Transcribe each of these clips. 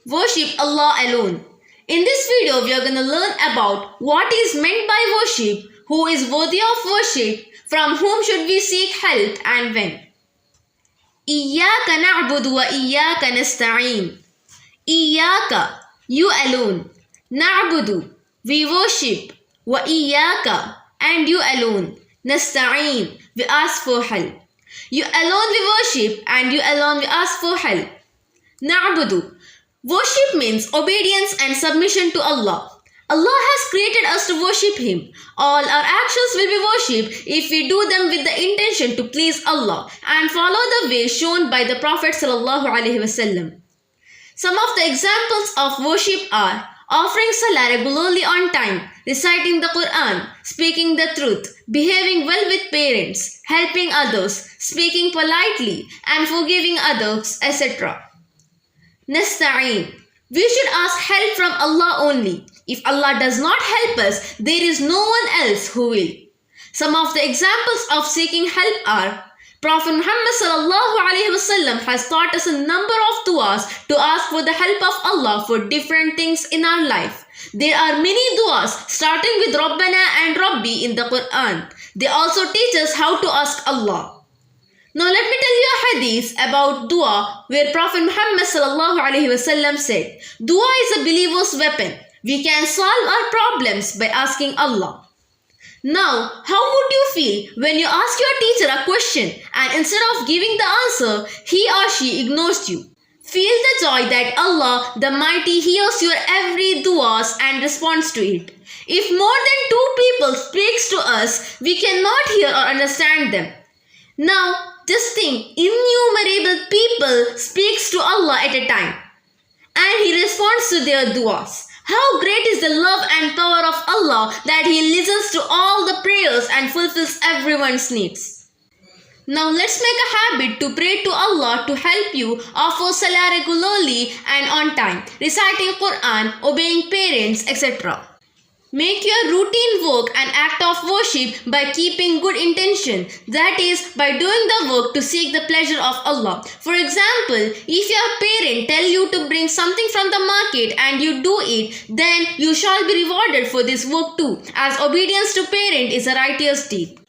Worship Allah alone. In this video, we are going to learn about what is meant by worship, who is worthy of worship, from whom should we seek help and when. Iyyaka na'budu wa iyyaka nasta'een. Iyyaka, you alone. Na'budu, we worship. Wa iyyaka, and you alone. Nasta'een, we ask for help. You alone we worship and you alone we ask for help. Na'budu, worship means obedience and submission to Allah. Allah has created us to worship Him. All our actions will be worshipped if we do them with the intention to please Allah and follow the way shown by the Prophet ﷺ. Some of the examples of worship are offering salah regularly on time, reciting the Quraan, speaking the truth, behaving well with parents, helping others, speaking politely, and forgiving others, etc. Nasta'een, we should ask help from Allah only. If Allah does not help us, there is no one else who will. Some of the examples of seeking help are: Prophet Muhammad ﷺ has taught us a number of du'as to ask for the help of Allah for different things in our life. There are many du'as starting with Rabbana and Rabbi in the Qur'an. They also teach us how to ask Allah. Now let me tell you a hadith about dua where Prophet Muhammad ﷺ said, "Dua is a believer's weapon. We can solve our problems by asking Allah." Now, how would you feel when you ask your teacher a question and instead of giving the answer, he or she ignores you? Feel the joy that Allah, the Mighty, hears your every du'as and responds to it. If more than two people speaks to us, we cannot hear or understand them. Now, just think, innumerable people speaks to Allah at a time and He responds to their du'as. How great is the love and power of Allah that He listens to all the prayers and fulfills everyone's needs. Now let's make a habit to pray to Allah to help you, offer salah regularly and on time, reciting Qur'an, obeying parents, etc. Make your routine work an act of worship by keeping good intention, that is, by doing the work to seek the pleasure of Allah. For example, if your parent tell you to bring something from the market and you do it, then you shall be rewarded for this work too, as obedience to parent is a righteous deed.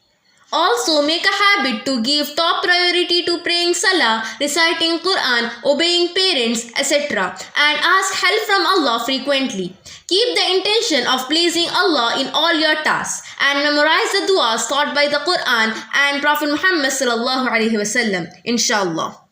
Also, make a habit to give top priority to praying salah, reciting Quran, obeying parents, etc. and ask help from Allah frequently. Keep the intention of pleasing Allah in all your tasks and memorize the du'as taught by the Quran and Prophet Muhammad ﷺ, inshallah.